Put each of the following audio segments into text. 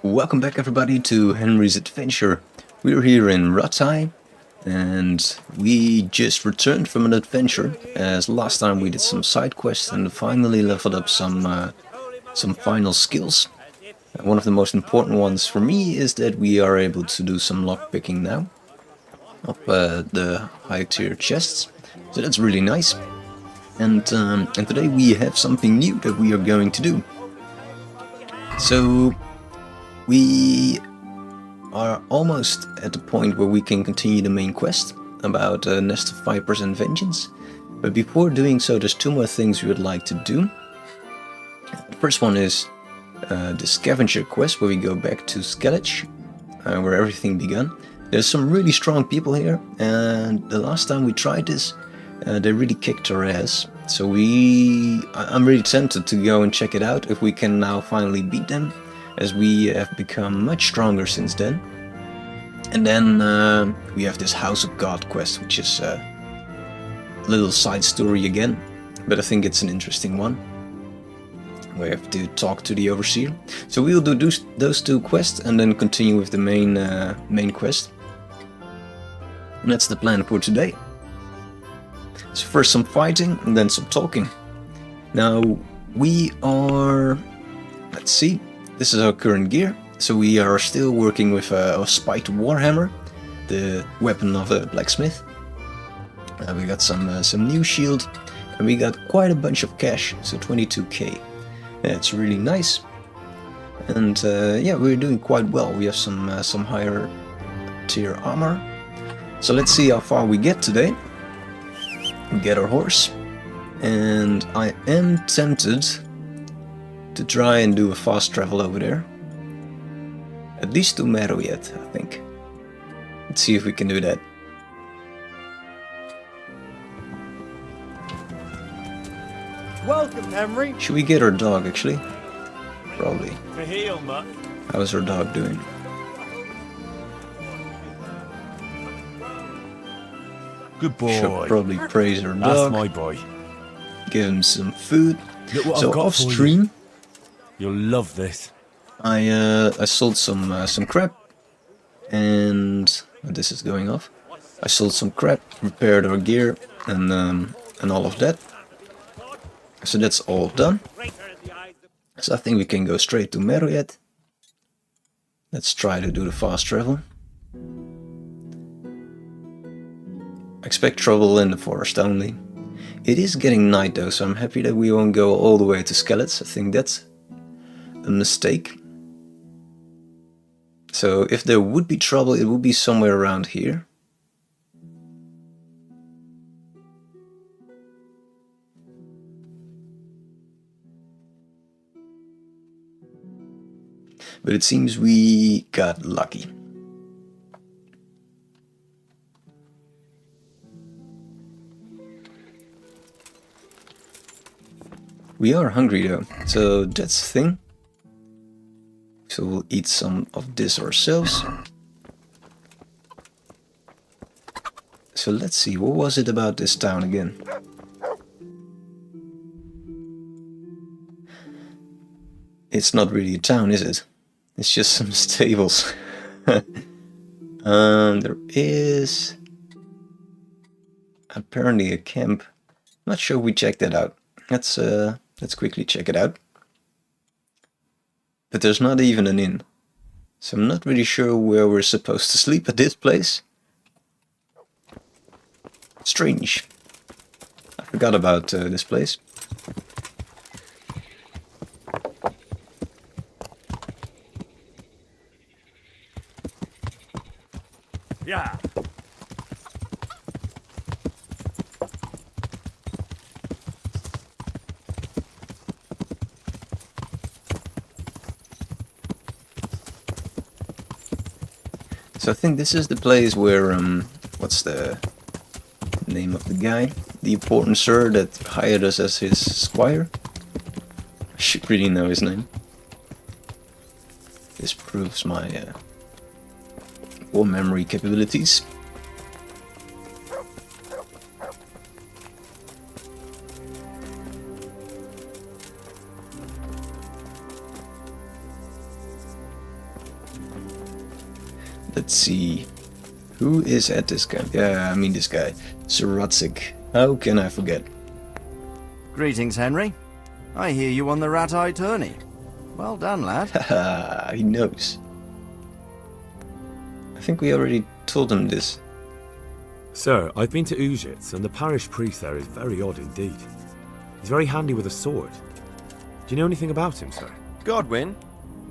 Welcome back everybody to Henry's Adventure. We're here in Ratai and we just returned from an adventure, as last time we did some side quests and finally leveled up some final skills. One of the most important ones for me is that we are able to do some lockpicking now up the high tier chests, so that's really nice. And today we have something new that we are going to do. So we are almost at the point where we can continue the main quest about Nest of Vipers and Vengeance. But before doing so, there's two more things we would like to do. The first one is the scavenger quest, where we go back to Skalitz, where everything began. There's some really strong people here, and the last time we tried this, they really kicked our ass. So I'm really tempted to go and check it out if we can now finally beat them, as we have become much stronger since then. And then we have this House of God quest, which is a little side story again, but I think it's an interesting one. We have to talk to the Overseer. So we'll do those two quests and then continue with the main quest. And that's the plan for today. So first some fighting and then some talking. Now we are... let's see. This is our current gear. So we are still working with a spiked warhammer, the weapon of a blacksmith. We got some new shield, and we got quite a bunch of cash, so 22k. That's really nice. And yeah, we're doing quite well. We have some higher tier armor. So let's see how far we get today. We get our horse, and I am tempted to try and do a fast travel over there. At least to Meroyet, I think. Let's see if we can do that. Welcome, Henry. Should we get our dog, actually? Probably. To heel, mutt. How's our dog doing? Good boy. Should probably praise our That's dog. my boy. Give him some food. Look what So I've got off for stream, You'll love this. I sold some crap, and this is going off. I sold some crap, repaired our gear, and all of that. So that's all done. So I think we can go straight to Meroyet. Let's try to do the fast travel. Expect trouble in the forest only. It is getting night though, so I'm happy that we won't go all the way to Skalitz. I think that's a mistake. So if there would be trouble, it would be somewhere around here. But it seems we got lucky. We are hungry though, so that's the thing. So we'll eat some of this ourselves. So let's see, what was it about this town again? It's not really a town, is it? It's just some stables. There is apparently a camp. Not sure we checked that out. Let's quickly check it out. But there's not even an inn. So I'm not really sure where we're supposed to sleep at this place. Strange. I forgot about this place. Yeah. So I think this is the place where, what's the name of the guy? The important sir that hired us as his squire? I should really know his name. This proves my poor memory capabilities. Let's see. Who is at this guy? Yeah, I mean this guy. Saratsik. How can I forget? Greetings, Henry. I hear you on the rat-eye tourney. Well done, lad. Haha, he knows. I think we already told him this. Sir, I've been to Ujits, and the parish priest there is very odd indeed. He's very handy with a sword. Do you know anything about him, sir? Godwin?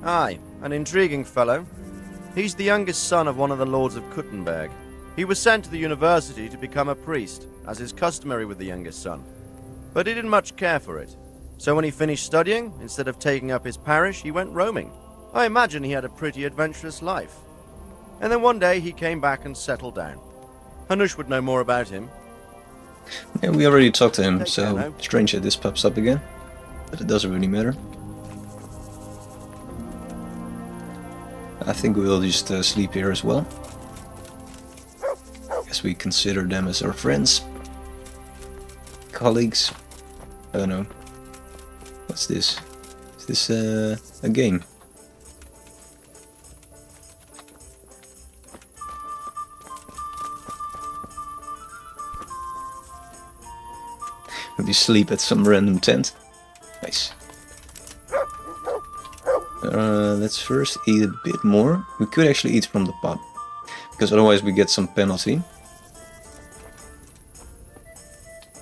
Aye, an intriguing fellow. He's the youngest son of one of the lords of Kuttenberg. He was sent to the university to become a priest, as is customary with the youngest son. But he didn't much care for it. So when he finished studying, instead of taking up his parish, he went roaming. I imagine he had a pretty adventurous life. And then one day he came back and settled down. Hanush would know more about him. Yeah, we already talked to him, Take care so now. strange that this pops up again. But it doesn't really matter. I think we'll just sleep here as well. Guess we consider them as our friends. Colleagues. I don't know. What's this? Is this a game? We sleep at some random tent. Nice. Let's first eat a bit more. We could actually eat from the pot, because otherwise we get some penalty.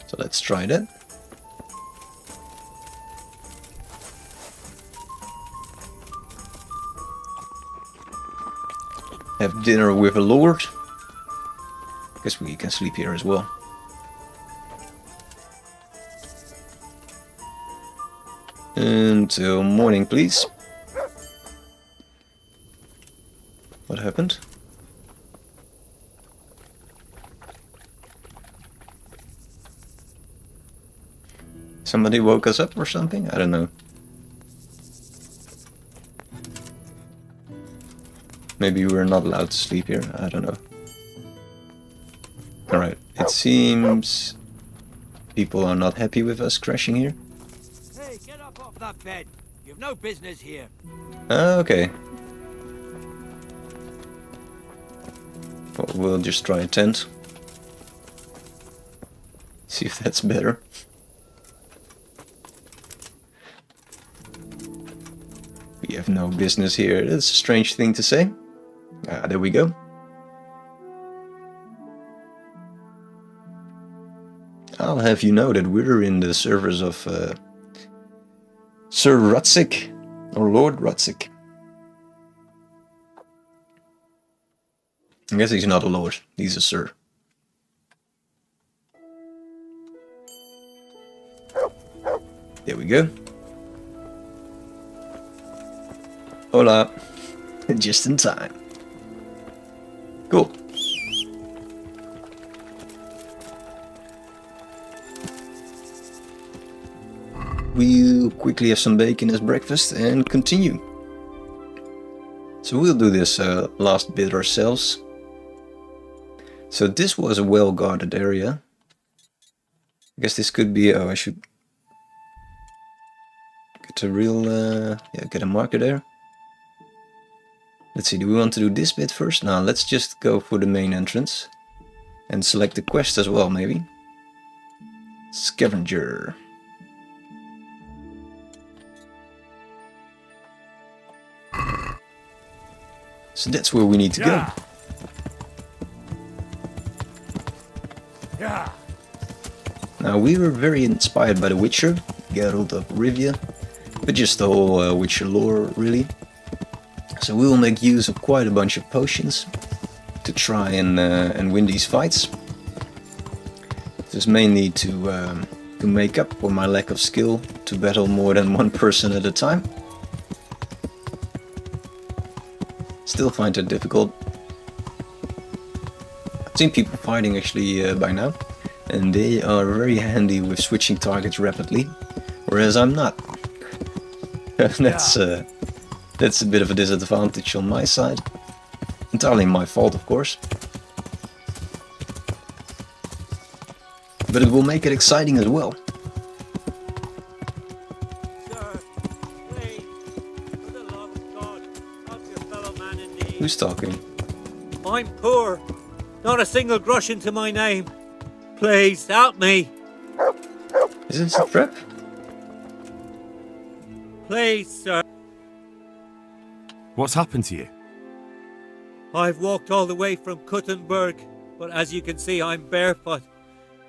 So let's try that. Have dinner with a lord. Guess we can sleep here as well. Until morning, please. What happened? Somebody woke us up or something? I don't know. Maybe we're not allowed to sleep here. I don't know. Alright, it seems people are not happy with us crashing here. Hey, get up off that bed. You've no business here. Okay. Well, we'll just try a tent. See if that's better. We have no business here. That's a strange thing to say. Ah, there we go. I'll have you know that we're in the service of Sir Rutzik, or Lord Rutzik. I guess he's not a lord, he's a sir. There we go. Hola. Just in time. Cool. We'll quickly have some bacon as breakfast and continue. So we'll do this last bit ourselves. So this was a well-guarded area. I guess this could be... Oh, I should get a real... yeah, get a marker there. Let's see, do we want to do this bit first? No, let's just go for the main entrance. And select the quest as well, maybe. Scavenger. So that's where we need to go. Yeah. Now, we were very inspired by The Witcher, Geralt of Rivia, but just the whole Witcher lore, really. So we will make use of quite a bunch of potions to try and win these fights. Just mainly to make up for my lack of skill to battle more than one person at a time. Still find it difficult. I've seen people fighting actually by now, and they are very handy with switching targets rapidly, whereas I'm not. That's a bit of a disadvantage on my side. Entirely my fault, of course. But it will make it exciting as well. Sir, please, for the love of God, help your fellow Who's talking? I'm poor. Not a single grosh into my name. Please, help me. Is this a trap? Please, sir. What's happened to you? I've walked all the way from Kuttenberg, but as you can see, I'm barefoot.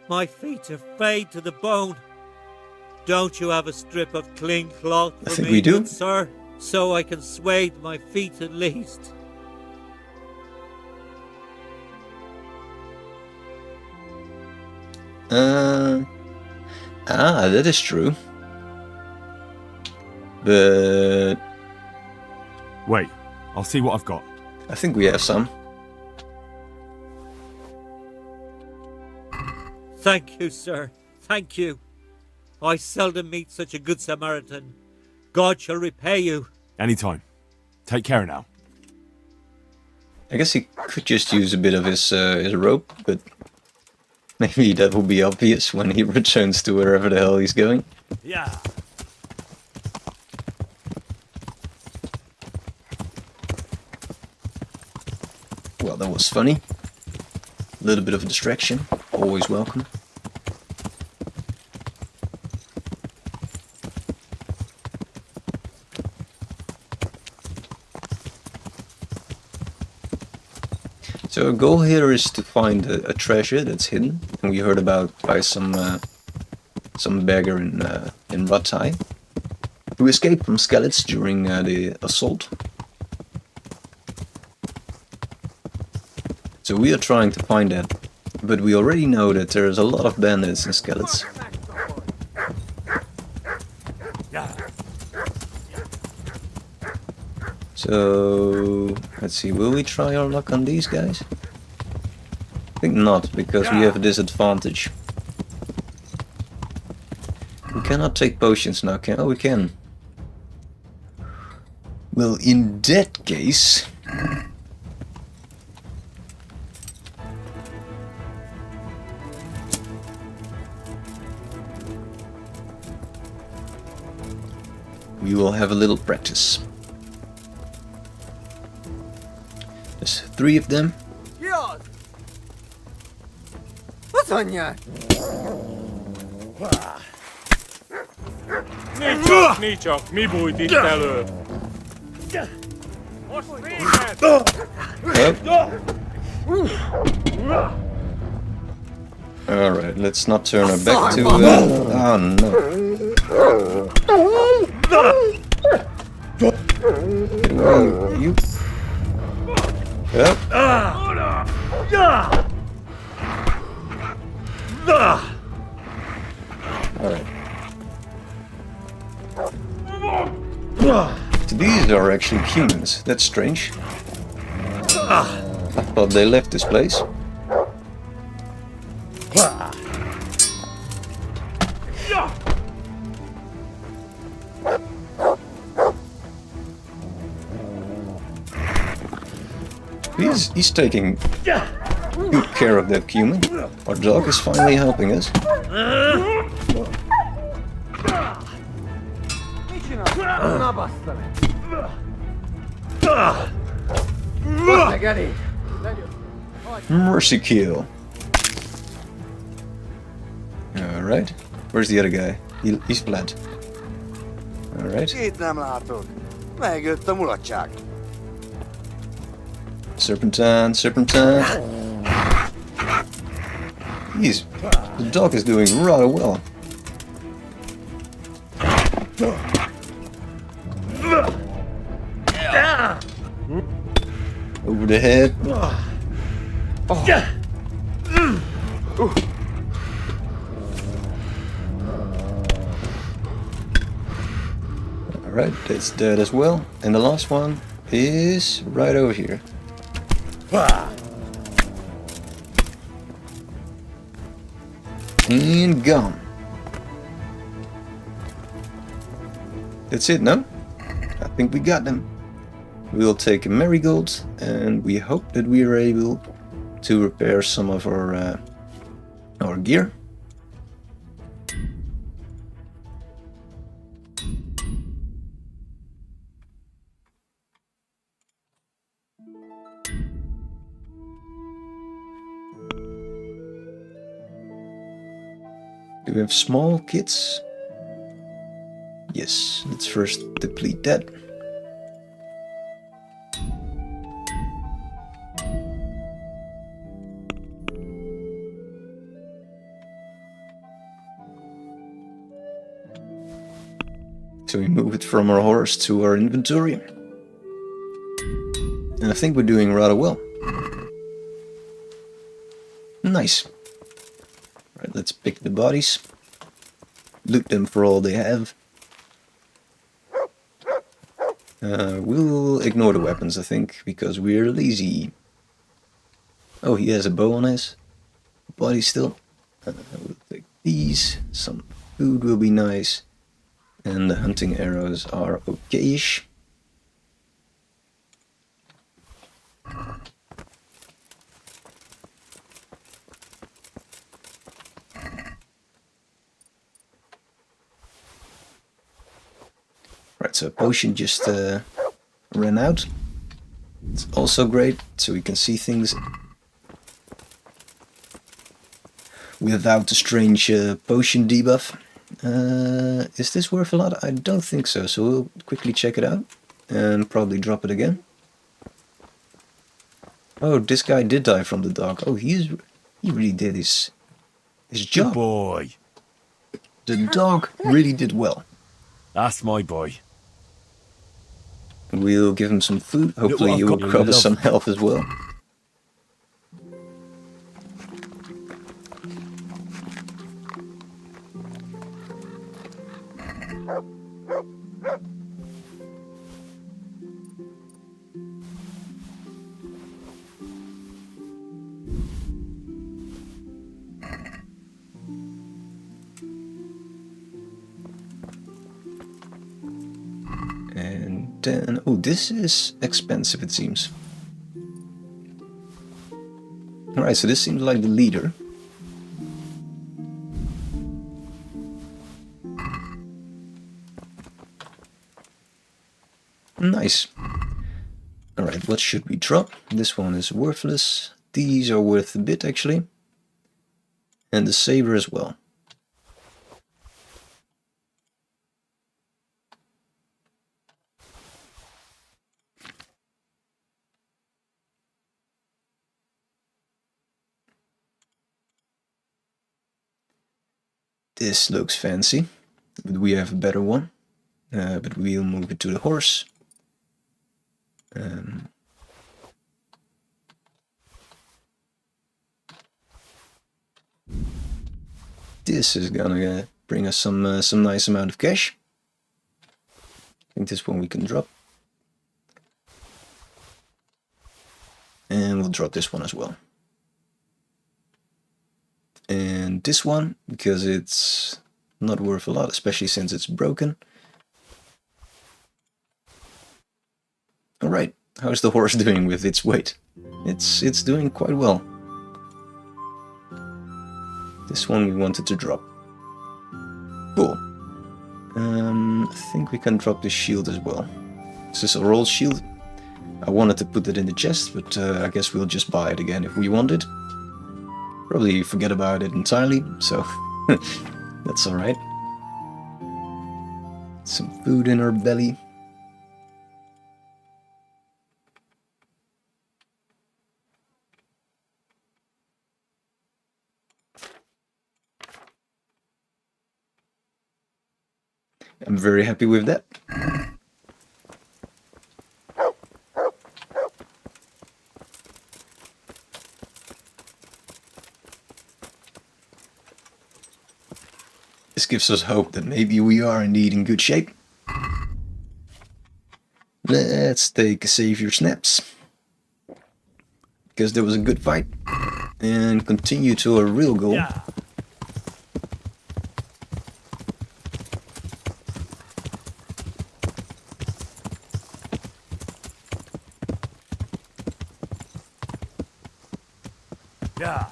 My feet are frayed to the bone. Don't you have a strip of clean cloth for I think me, we do. good sir? So I can swathe my feet at least. That is true. But Wait, I'll see what I've got. I think we have some. Thank you, sir. Thank you. I seldom meet such a good Samaritan. God shall repay you. Anytime. Take care now. I guess he could just use a bit of his rope, but maybe that will be obvious when he returns to wherever the hell he's going. Yeah. Well, that was funny. A little bit of a distraction, always welcome. So our goal here is to find a treasure that's hidden, and we heard about by some beggar in Rattay who escaped from Skalitz during the assault. So we are trying to find that, but we already know that there's a lot of bandits in Skalitz. Yeah. So let's see, will we try our luck on these guys? I think not, because we have a disadvantage. We cannot take potions now, can? Oh, we can. Well, in that case... we will have a little practice. There's 3 of them. Nincs, mi bújt itt elő? Alright, let's not turn our back to... oh no. Well, you... Yep. Alright. So these are actually humans. That's strange. I thought they left this place. He's taking good care of that human. Our dog is finally helping us. Mercy kill. Alright. Where's the other guy? He's fled. Alright. Itt nem látod. Megjött a mulatság. Serpentine, serpentine. The dog is doing rather well. Over the head. Alright, that's dead as well. And the last one is right over here. And gone. That's it, no? I think we got them. We'll take a marigold, and we hope that we are able to repair some of our gear. Do we have small kits? Yes, let's first deplete that. So we move it from our horse to our inventory. And I think we're doing rather well. Nice. Right, let's pick the bodies. Loot them for all they have. We'll ignore the weapons, I think, because we're lazy. Oh, he has a bow on his body still. We'll take these. Some food will be nice. And the hunting arrows are okayish. Right, so a potion just ran out. It's also great, so we can see things without the strange potion debuff. Is this worth a lot? I don't think so, so we'll quickly check it out and probably drop it again. Oh, this guy did die from the dog. Oh, he really did his Good job. boy. The dog really did well. That's my boy. We'll give him some food. Hopefully I've he will got cover love. some health as well. And then, oh, this is expensive, it seems. Alright, so this seems like the leader. Nice. Alright, what should we drop? This one is worthless. These are worth a bit, actually. And the saber as well. This looks fancy, but we have a better one. But we'll move it to the horse. This is gonna bring us some nice amount of cash. I think this one we can drop. And we'll drop this one as well. And this one, because it's not worth a lot, especially since it's broken. Alright, how's the horse doing with its weight? It's doing quite well. This one we wanted to drop. Cool. I think we can drop the shield as well. This is a roll shield. I wanted to put it in the chest, but I guess we'll just buy it again if we want it. Probably forget about it entirely, so that's alright. Some food in our belly. I'm very happy with that. This gives us hope that maybe we are indeed in good shape. Let's take a save your snaps. Because there was a good fight. And continue to our real goal. Yeah. Yeah.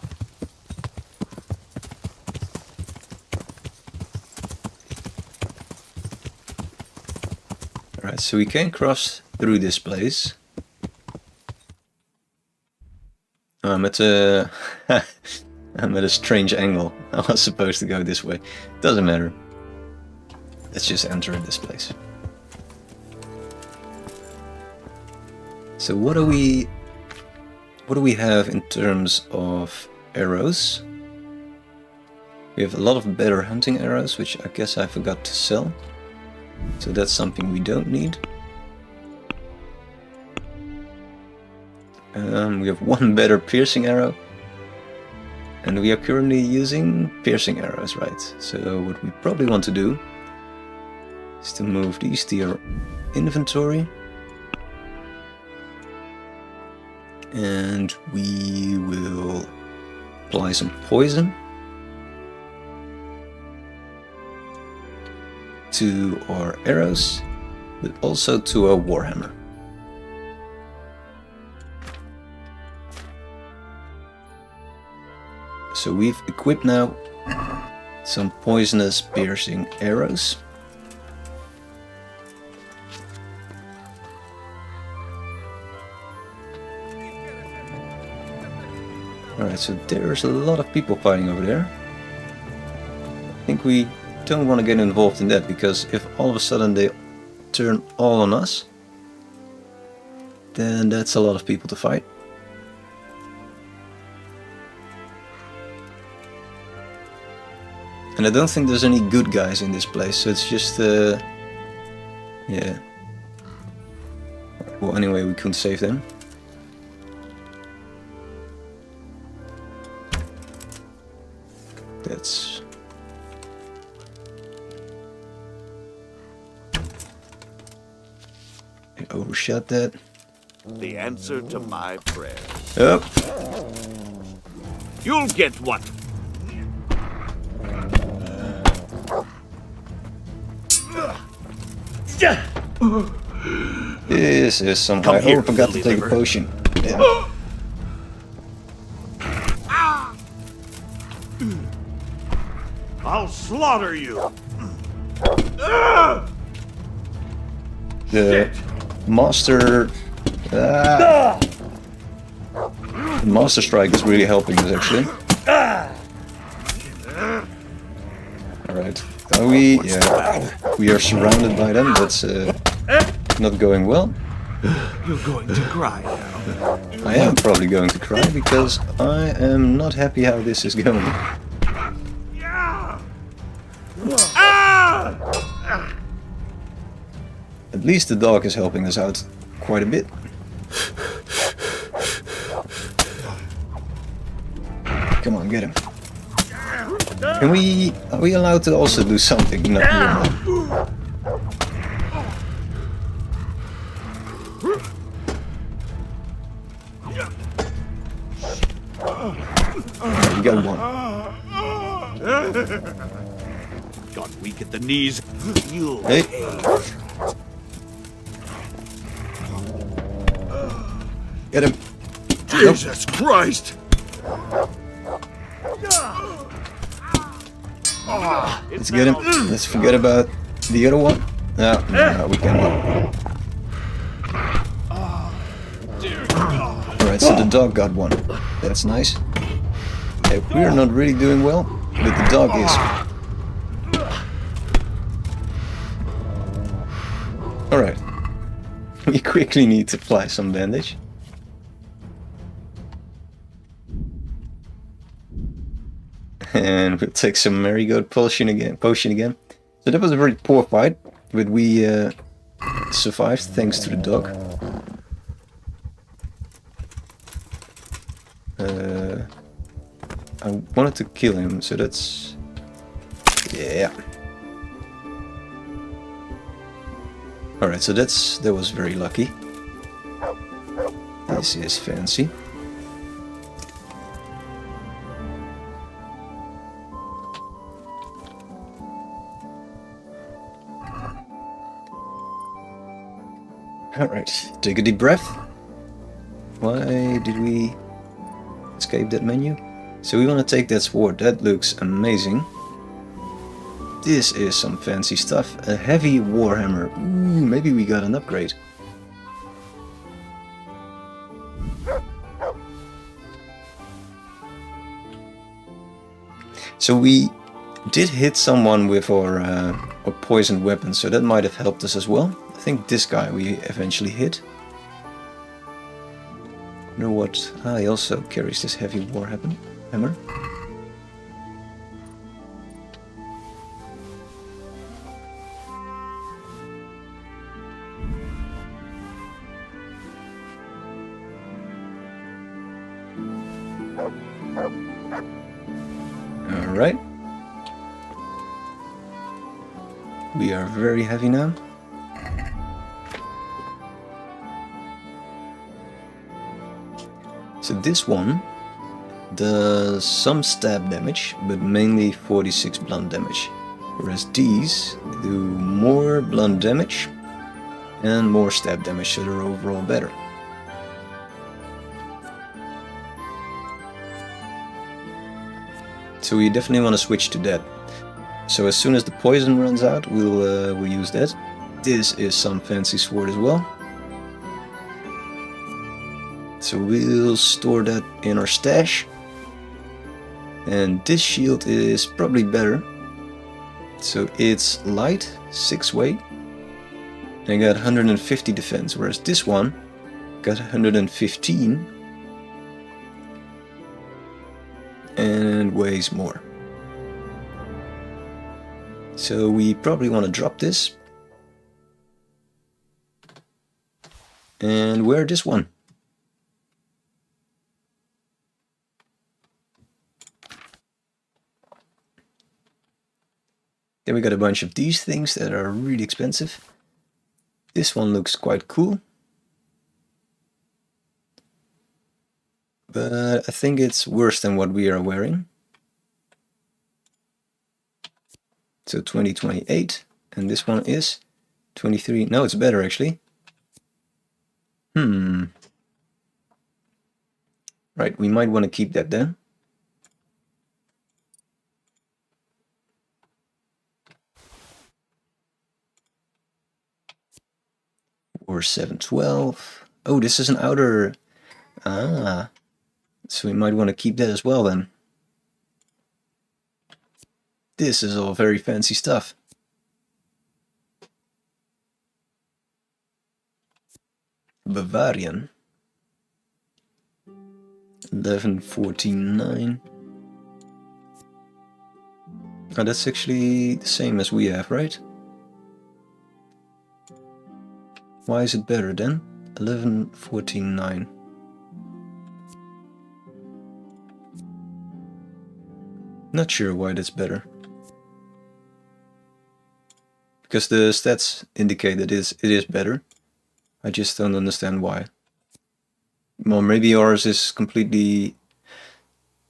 Alright, so we can cross through this place. I'm at I'm at a strange angle. I was supposed to go this way. Doesn't matter. Let's just enter this place. So what do we have in terms of arrows? We have a lot of better hunting arrows, which I guess I forgot to sell. So that's something we don't need. We have one better piercing arrow. And we are currently using piercing arrows, right? So what we probably want to do is to move these to your inventory. And we will apply some poison to our arrows, but also to our warhammer. So we've equipped now some poisonous piercing arrows. Alright, so there's a lot of people fighting over there. I think we don't want to get involved in that, because if all of a sudden they turn all on us, then that's a lot of people to fight. And I don't think there's any good guys in this place, so it's just, yeah. Well, anyway, we couldn't save them. That's... I overshot that. The answer to my prayer. Oh! You'll get what? This is somehow. I forgot to take a potion. Yeah. I'll slaughter you. The master. The master strike is really helping us actually. Alright. Are we? Yeah. We are surrounded by them. That's not going well. You're going to cry now. I am probably going to cry because I am not happy how this is going. At least the dog is helping us out quite a bit. Come on, get him. Can we... Are we allowed to also do something? No, we're not. We got one. Got weak at the knees. You'll Hey. Get him. Jesus Christ! Let's get him. Let's forget about the other one. No, we cannot. Alright, so the dog got one. That's nice. Hey, we're not really doing well, but the dog is. Alright. We quickly need to apply some bandage. And we'll take some marigold potion again. So that was a very poor fight, but we survived thanks to the dog. I wanted to kill him, so that's... yeah. Alright, so that was very lucky. This is fancy. Alright, take a deep breath. Why did we escape that menu? So we want to take that sword, that looks amazing. This is some fancy stuff. A heavy warhammer. Ooh, maybe we got an upgrade. So we did hit someone with our poisoned weapon, so that might have helped us as well. I think this guy we eventually hit. You know what? He also carries this heavy war hammer. Alright. We are very heavy now. So this one does some stab damage, but mainly 46 blunt damage. Whereas these do more blunt damage and more stab damage, so they're overall better. So we definitely want to switch to that. So as soon as the poison runs out, we'll use that. This is some fancy sword as well. So we'll store that in our stash. And this shield is probably better. So it's light, 6 weight, and got 150 defense, whereas this one got 115 and weighs more. So we probably want to drop this and wear this one. Then we got a bunch of these things that are really expensive. This one looks quite cool, but I think it's worse than what we are wearing. So 2028, and this one is 23. No, it's better actually. Right, we might want to keep that then. Or 712. Oh, this is an outer. Ah, so we might want to keep that as well then. This is all very fancy stuff. Bavarian. 1149. Oh, that's actually the same as we have, right? Why is it better then? 1149. Not sure why that's better. Because the stats indicate that it is better. I just don't understand why. Well, maybe ours is completely...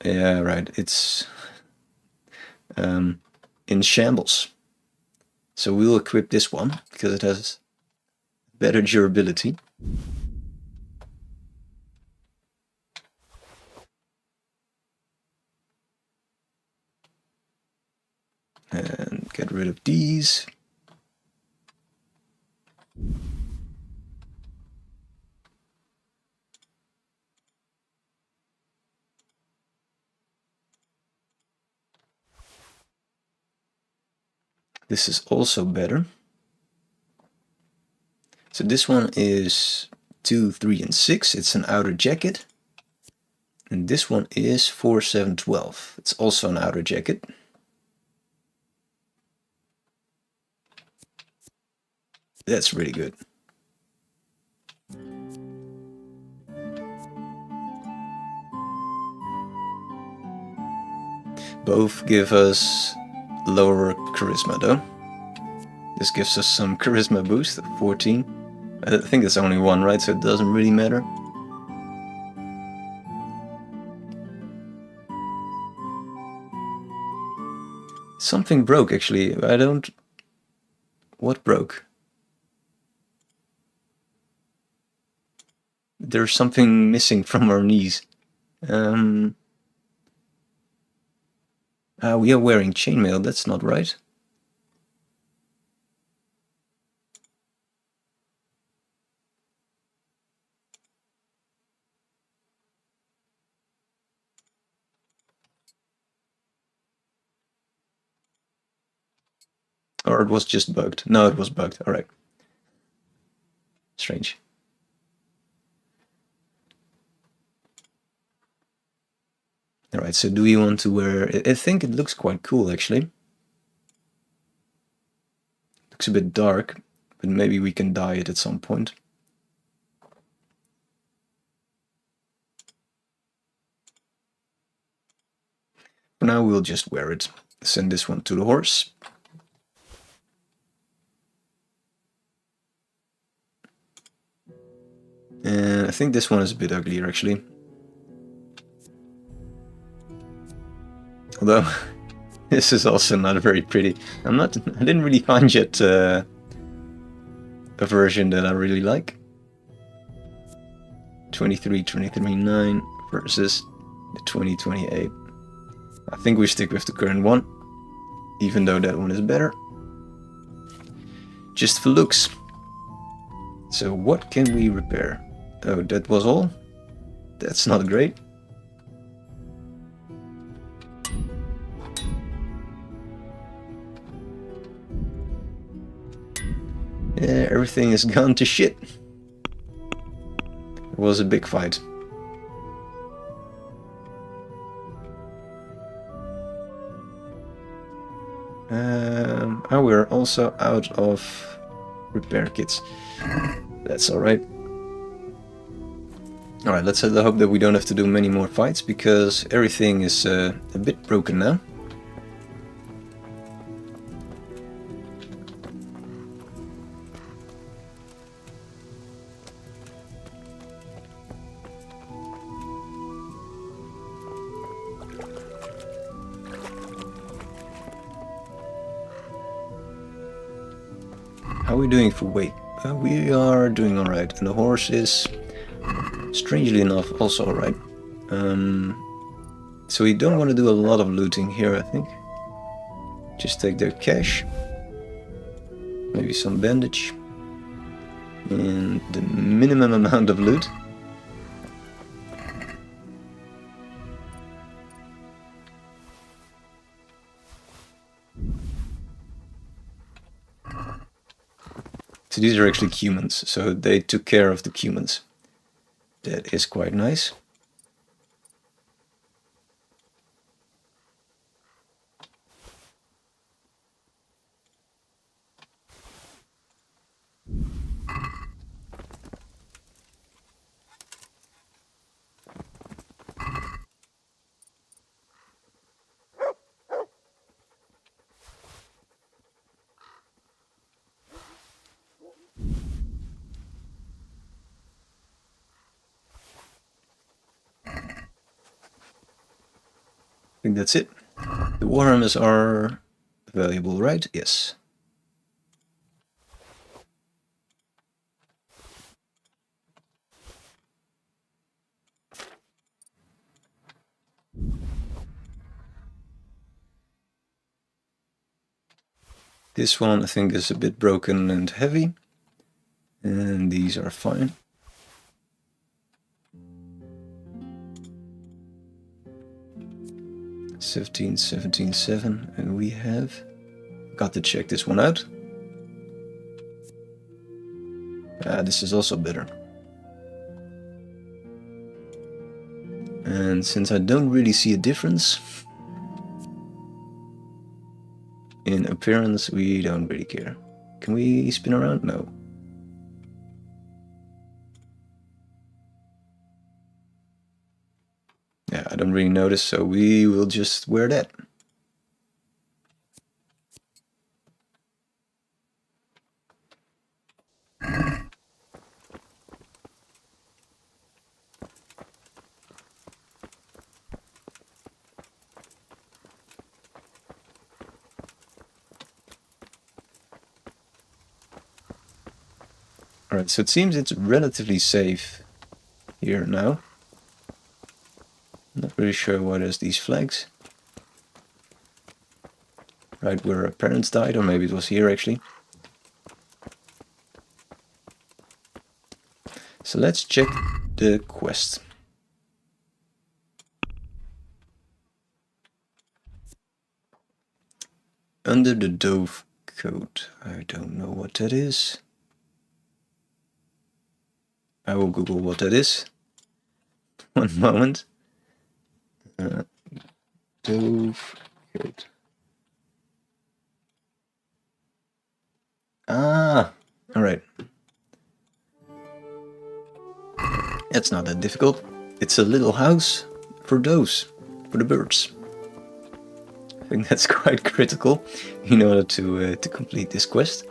Yeah, right. It's in shambles. So we'll equip this one because it has better durability. And get rid of these. This is also better. So this one is 2, 3, and 6. It's an outer jacket. And this one is 4, 7, 12. It's also an outer jacket. That's really good. Both give us lower charisma though. This gives us some charisma boost of 14. I think it's only one, right? So it doesn't really matter. Something broke actually. I don't... What broke? There's something missing from our knees. We are wearing chainmail, that's not right. Or it was just bugged. No, it was bugged. Alright. Strange. Alright, so do we want to wear... I think it looks quite cool, actually. Looks a bit dark, but maybe we can dye it at some point. For now, we'll just wear it. Send this one to the horse. And I think this one is a bit uglier, actually. Although, this is also not very pretty. I didn't really find yet a version that I really like. 23.9 versus the 2028. I think we stick with the current one, even though that one is better. Just for looks. So what can we repair? Oh, that was all? That's not great. Yeah, everything is gone to shit. It was a big fight. We're also out of repair kits. That's alright. Alright, let's hope that we don't have to do many more fights, because everything is a bit broken now. How are we doing for weight? We are doing alright, and the horse is, strangely enough, also alright. So we don't want to do a lot of looting here, I think. Just take their cash. Maybe some bandage. And the minimum amount of loot. So these are actually humans, so they took care of the humans. That is quite nice. I think that's it. The warhammers are valuable, right? Yes. This one I think is a bit broken and heavy, and these are fine. $17.77, and we have got to check this one out. This is also better. And since I don't really see a difference in appearance, we don't really care. Can we spin around? No. Yeah, I don't really notice, so we will just wear that. Alright, so it seems it's relatively safe here now. Not really sure what is these flags. Right where our parents died, or maybe it was here actually. So let's check the quest. Under the Dove code. I don't know what that is. I will Google what that is. One moment. Dove code. Ah, alright. It's not that difficult. It's a little house for doves, for the birds. I think that's quite critical in order to complete this quest.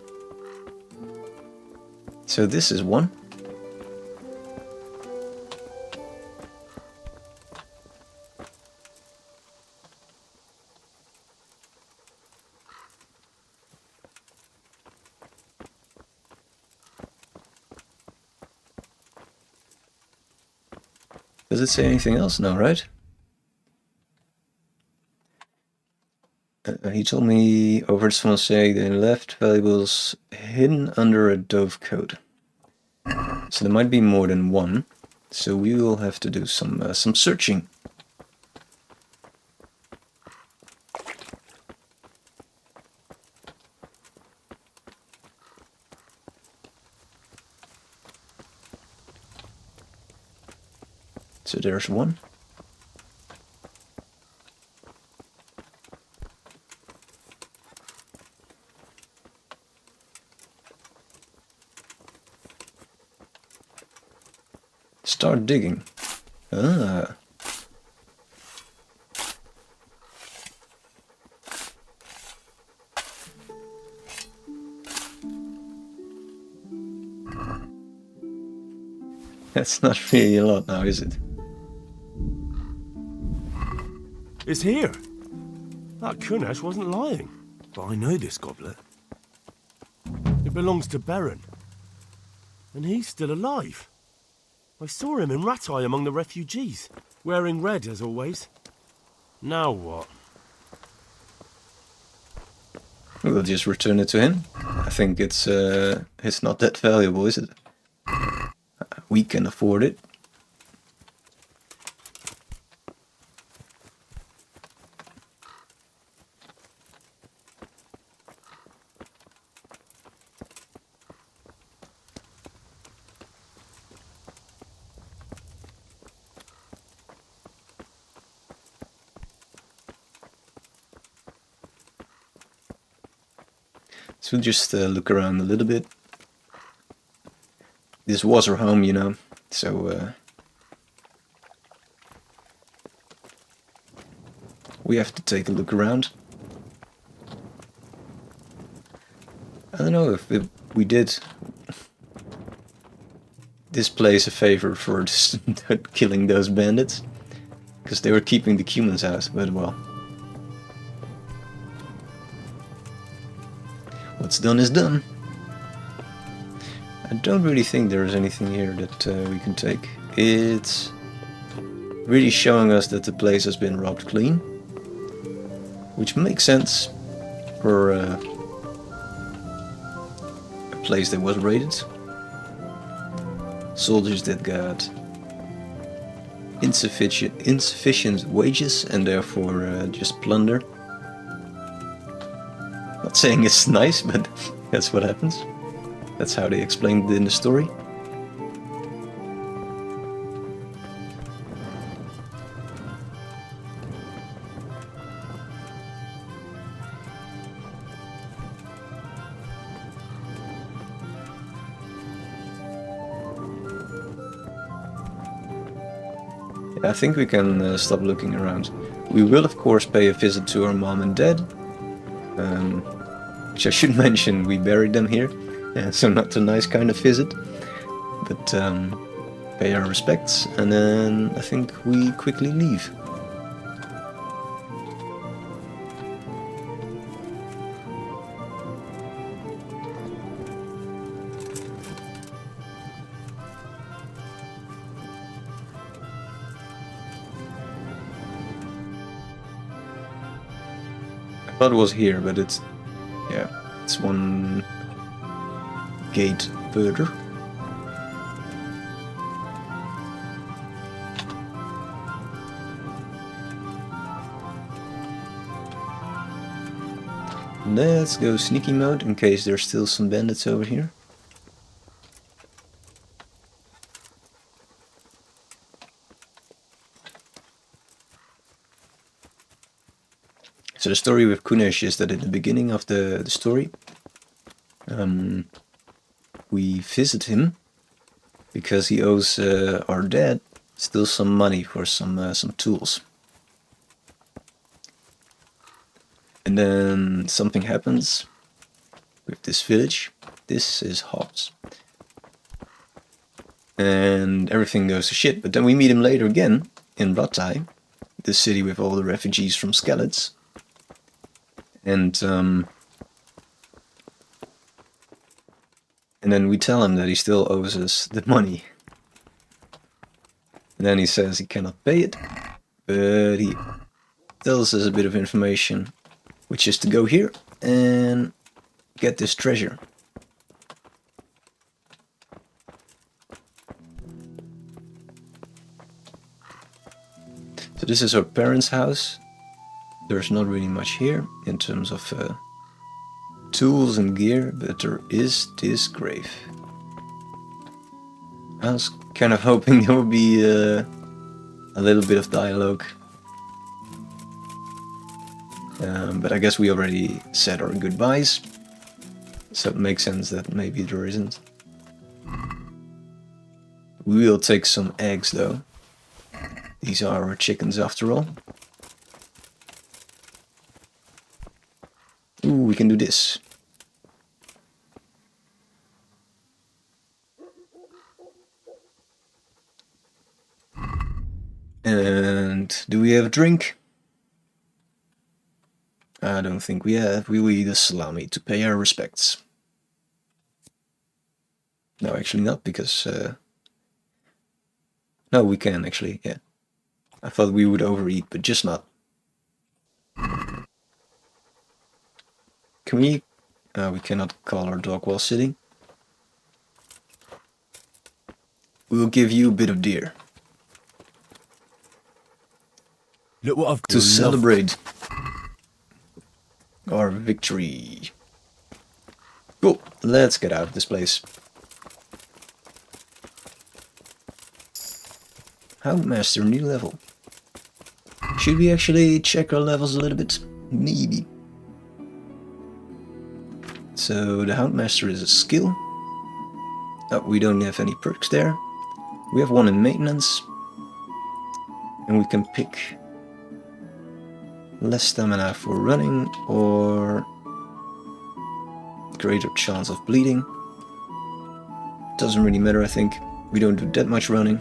So this is one. Does it say anything else? No, right? He told me overheard someone say they left valuables hidden under a dove coat. So there might be more than one. So we will have to do some searching. So there's one. Start digging. Ah. That's not really a lot now, is it? It's here. That Kunesh wasn't lying. But I know this goblet. It belongs to Beren. And he's still alive. I saw him in Rattay among the refugees, wearing red as always. Now what? We'll just return it to him. I think it's not that valuable, is it? We can afford it. So we'll just look around a little bit. This was our home, you know, so we have to take a look around. I don't know if we did this place a favor for just killing those bandits, because they were keeping the humans out, but well. What's done is done. I don't really think there is anything here that we can take. It's really showing us that the place has been robbed clean, which makes sense for a place that was raided. Soldiers that got insufficient wages and therefore just plunder. Not saying it's nice, but that's what happens. That's how they explained it in the story. I think we can stop looking around. We will of course pay a visit to our mom and dad. Which I should mention, we buried them here, so not a nice kind of visit, but pay our respects, and then I think we quickly leave. I thought it was here, but it's one gate further. Let's go sneaky mode in case there's still some bandits over here. So the story with Kunesh is that at the beginning of the story, we visit him because he owes our dad still some money for some tools. And then something happens with this village. This is Hobbs. And everything goes to shit. But then we meet him later again in Ratai, the city with all the refugees from Skalitz. And then we tell him that he still owes us the money. And then he says he cannot pay it, but he tells us a bit of information, which is to go here and get this treasure. So this is our parents' house. There's not really much here in terms of tools and gear, but there is this grave. I was kind of hoping there would be a little bit of dialogue. But I guess we already said our goodbyes, so it makes sense that maybe there isn't. We will take some eggs though. These are our chickens after all. Ooh, we can do this. And do we have a drink? I don't think we have. We will eat a salami to pay our respects. No, actually not, because... no, we can actually, yeah. I thought we would overeat, but just not. Can we... we cannot call our dog while sitting. We will give you a bit of deer. Look what I've got To celebrate our victory. Cool, let's get out of this place. Houndmaster, new level. Should we actually check our levels a little bit? Maybe. So the Houndmaster is a skill. Oh, we don't have any perks there. We have one in maintenance. And we can pick less stamina for running or greater chance of bleeding. Doesn't really matter, I think. We don't do that much running.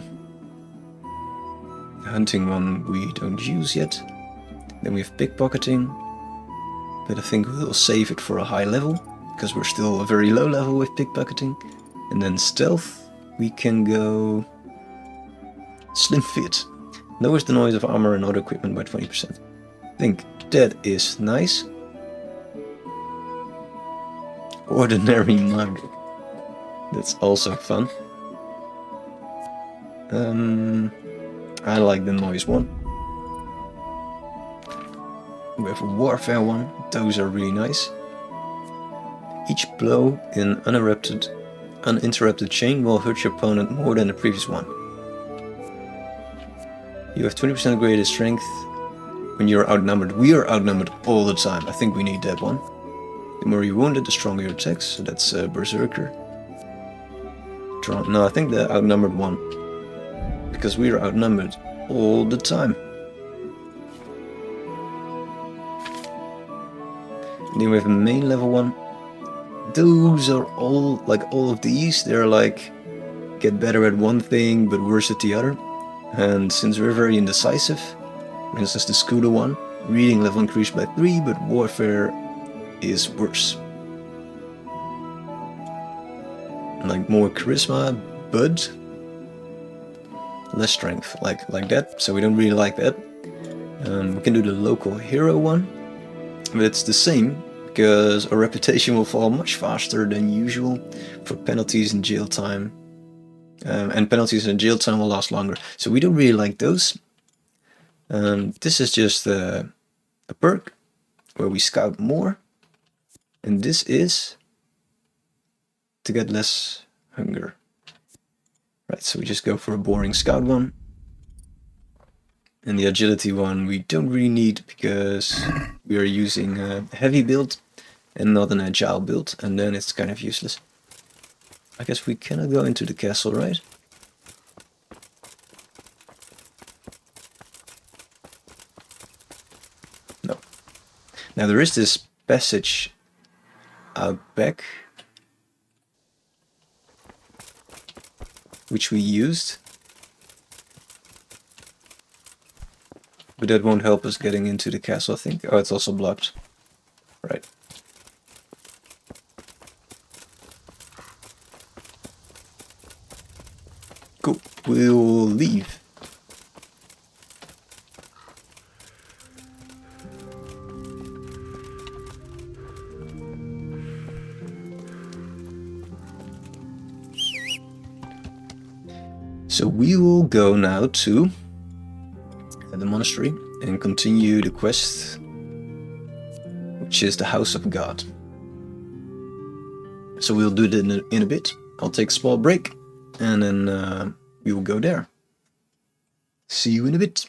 The hunting one we don't use yet. Then we have pickpocketing, but I think we'll save it for a high level, because we're still a very low level with pickpocketing. And then stealth, we can go slim fit. Lowers the noise of armor and other equipment by 20%. I think that is nice. Ordinary magic. That's also fun. I like the noise one. We have a warfare one. Those are really nice. Each blow in uninterrupted chain will hurt your opponent more than the previous one. You have 20% greater strength when you're outnumbered. We are outnumbered all the time. I think we need that one. The more you're wounded, the stronger your attacks. So that's Berserker. No, I think the outnumbered one. Because we are outnumbered all the time. And then we have a main level one. Those are all, like all of these, they're like, get better at one thing but worse at the other. And since we're very indecisive, for instance the Scooter one, reading level increased by 3, but warfare is worse. Like more charisma, but less strength, like that, so we don't really like that. We can do the local hero one, but it's the same, because our reputation will fall much faster than usual for penalties and jail time. And penalties and jail time will last longer, so we don't really like those. This is just a perk where we scout more, And this is to get less hunger. Right, so we just go for a boring scout one. And the agility one we don't really need because we are using a heavy build and not an agile build, and then it's kind of useless. I guess we cannot go into the castle, right? No. Now there is this passage out back which we used, but that won't help us getting into the castle, I think. Oh, it's also blocked. Right. Cool. We'll leave. So we will go now to the monastery and continue the quest, which is the House of God. So we'll do that in a bit. I'll take a small break and then we will go there. See you in a bit.